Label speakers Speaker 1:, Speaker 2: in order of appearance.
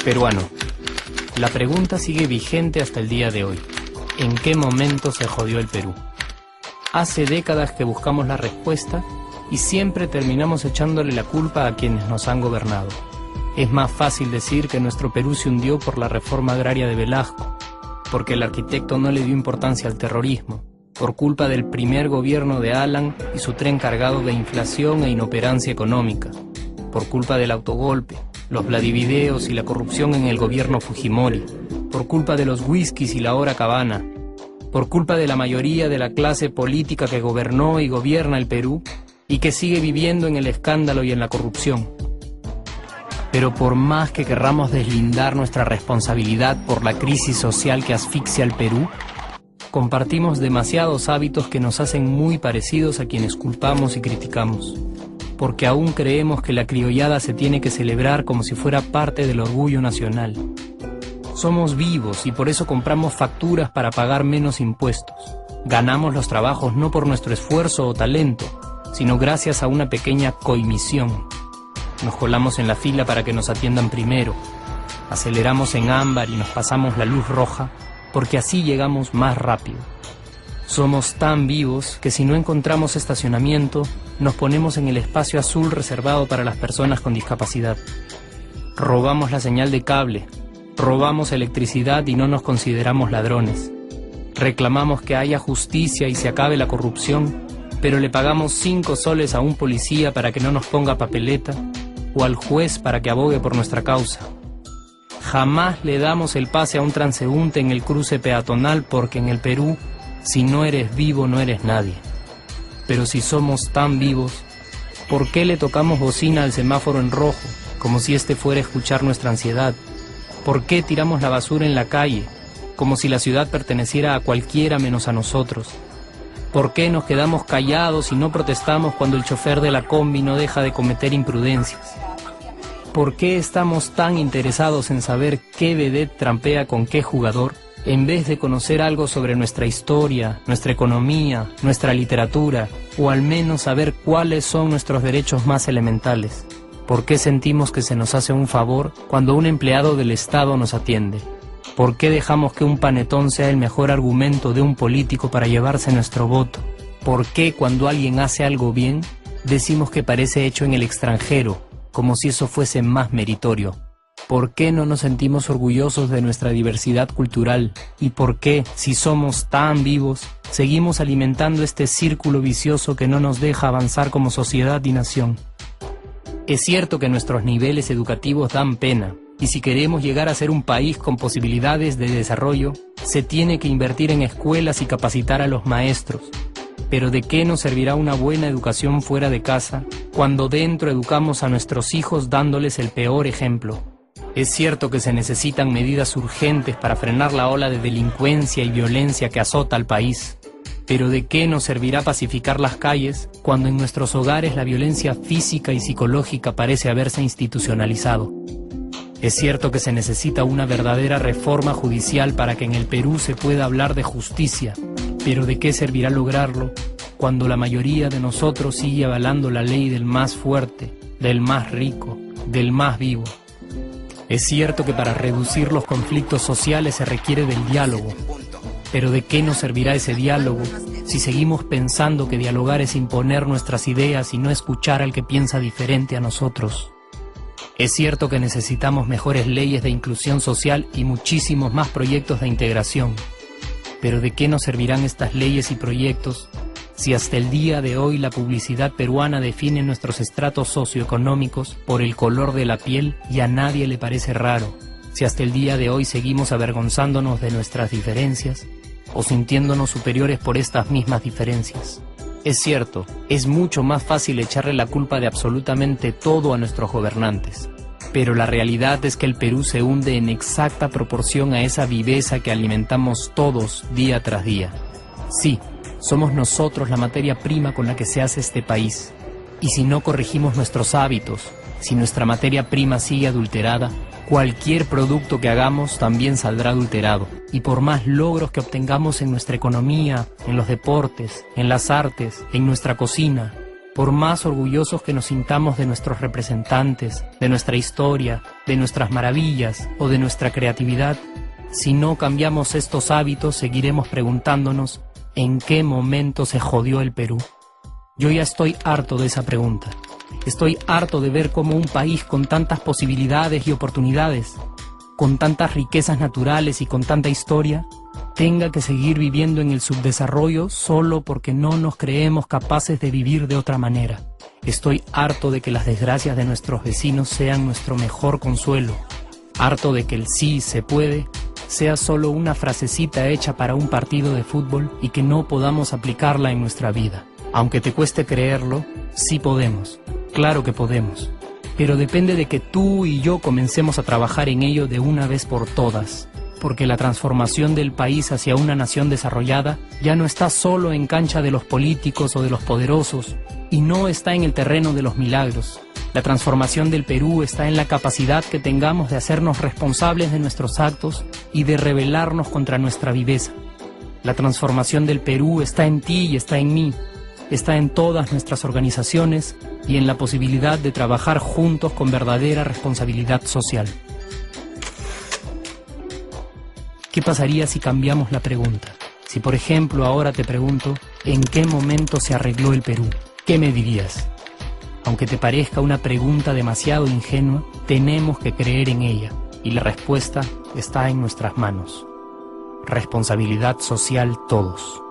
Speaker 1: Peruano. La pregunta sigue vigente hasta el día de hoy. ¿En qué momento se jodió el Perú? Hace décadas que buscamos la respuesta y siempre terminamos echándole la culpa a quienes nos han gobernado. Es más fácil decir que nuestro Perú se hundió por la reforma agraria de Velasco, porque el arquitecto no le dio importancia al terrorismo, por culpa del primer gobierno de Alan y su tren cargado de inflación e inoperancia económica, por culpa del autogolpe, los Vladivideos y la corrupción en el gobierno Fujimori, por culpa de los whiskies y la hora cabana, por culpa de la mayoría de la clase política que gobernó y gobierna el Perú y que sigue viviendo en el escándalo y en la corrupción. Pero por más que querramos deslindar nuestra responsabilidad por la crisis social que asfixia al Perú, compartimos demasiados hábitos que nos hacen muy parecidos a quienes culpamos y criticamos, porque aún creemos que la criollada se tiene que celebrar como si fuera parte del orgullo nacional. Somos vivos y por eso compramos facturas para pagar menos impuestos. Ganamos los trabajos no por nuestro esfuerzo o talento, sino gracias a una pequeña coimisión. Nos colamos en la fila para que nos atiendan primero, aceleramos en ámbar y nos pasamos la luz roja, porque así llegamos más rápido. Somos tan vivos que si no encontramos estacionamiento, nos ponemos en el espacio azul reservado para las personas con discapacidad. Robamos la señal de cable, robamos electricidad y no nos consideramos ladrones. Reclamamos que haya justicia y se acabe la corrupción, pero le pagamos 5 soles a un policía para que no nos ponga papeleta, o al juez para que abogue por nuestra causa. Jamás le damos el pase a un transeúnte en el cruce peatonal porque en el Perú, si no eres vivo, no eres nadie. Pero si somos tan vivos, ¿por qué le tocamos bocina al semáforo en rojo, como si este fuera a escuchar nuestra ansiedad? ¿Por qué tiramos la basura en la calle, como si la ciudad perteneciera a cualquiera menos a nosotros? ¿Por qué nos quedamos callados y no protestamos cuando el chofer de la combi no deja de cometer imprudencias? ¿Por qué estamos tan interesados en saber qué vedette trampea con qué jugador, en vez de conocer algo sobre nuestra historia, nuestra economía, nuestra literatura, o al menos saber cuáles son nuestros derechos más elementales? ¿Por qué sentimos que se nos hace un favor cuando un empleado del Estado nos atiende? ¿Por qué dejamos que un panetón sea el mejor argumento de un político para llevarse nuestro voto? ¿Por qué cuando alguien hace algo bien, decimos que parece hecho en el extranjero, como si eso fuese más meritorio? ¿Por qué no nos sentimos orgullosos de nuestra diversidad cultural? ¿Y por qué, si somos tan vivos, seguimos alimentando este círculo vicioso que no nos deja avanzar como sociedad y nación? Es cierto que nuestros niveles educativos dan pena, y si queremos llegar a ser un país con posibilidades de desarrollo, se tiene que invertir en escuelas y capacitar a los maestros. Pero ¿de qué nos servirá una buena educación fuera de casa cuando dentro educamos a nuestros hijos dándoles el peor ejemplo? Es cierto que se necesitan medidas urgentes para frenar la ola de delincuencia y violencia que azota al país. Pero ¿de qué nos servirá pacificar las calles cuando en nuestros hogares la violencia física y psicológica parece haberse institucionalizado? Es cierto que se necesita una verdadera reforma judicial para que en el Perú se pueda hablar de justicia, pero ¿de qué servirá lograrlo cuando la mayoría de nosotros sigue avalando la ley del más fuerte, del más rico, del más vivo? Es cierto que para reducir los conflictos sociales se requiere del diálogo, pero ¿de qué nos servirá ese diálogo si seguimos pensando que dialogar es imponer nuestras ideas y no escuchar al que piensa diferente a nosotros? Es cierto que necesitamos mejores leyes de inclusión social y muchísimos más proyectos de integración. Pero ¿de qué nos servirán estas leyes y proyectos si hasta el día de hoy la publicidad peruana define nuestros estratos socioeconómicos por el color de la piel y a nadie le parece raro? Si hasta el día de hoy seguimos avergonzándonos de nuestras diferencias o sintiéndonos superiores por estas mismas diferencias. Es cierto, es mucho más fácil echarle la culpa de absolutamente todo a nuestros gobernantes, pero la realidad es que el Perú se hunde en exacta proporción a esa viveza que alimentamos todos día tras día. Sí, somos nosotros la materia prima con la que se hace este país, y si no corregimos nuestros hábitos, si nuestra materia prima sigue adulterada, Cualquier producto que hagamos también saldrá adulterado, y por más logros que obtengamos en nuestra economía, en los deportes, en las artes, en nuestra cocina, por más orgullosos que nos sintamos de nuestros representantes, de nuestra historia, de nuestras maravillas o de nuestra creatividad, si no cambiamos estos hábitos, seguiremos preguntándonos ¿en qué momento se jodió el Perú? Yo ya estoy harto de esa pregunta. Estoy harto de ver cómo un país con tantas posibilidades y oportunidades, con tantas riquezas naturales y con tanta historia, tenga que seguir viviendo en el subdesarrollo solo porque no nos creemos capaces de vivir de otra manera. Estoy harto de que las desgracias de nuestros vecinos sean nuestro mejor consuelo. Harto de que el sí se puede sea solo una frasecita hecha para un partido de fútbol y que no podamos aplicarla en nuestra vida. Aunque te cueste creerlo, sí podemos. Claro que podemos. Pero depende de que tú y yo comencemos a trabajar en ello de una vez por todas. Porque la transformación del país hacia una nación desarrollada ya no está solo en cancha de los políticos o de los poderosos, y no está en el terreno de los milagros. La transformación del Perú está en la capacidad que tengamos de hacernos responsables de nuestros actos y de rebelarnos contra nuestra viveza. La transformación del Perú está en ti y está en mí. Está en todas nuestras organizaciones y en la posibilidad de trabajar juntos con verdadera responsabilidad social. ¿Qué pasaría si cambiamos la pregunta? Si, por ejemplo, ahora te pregunto, ¿en qué momento se arregló el Perú? ¿Qué me dirías? Aunque te parezca una pregunta demasiado ingenua, tenemos que creer en ella, y la respuesta está en nuestras manos. Responsabilidad social todos.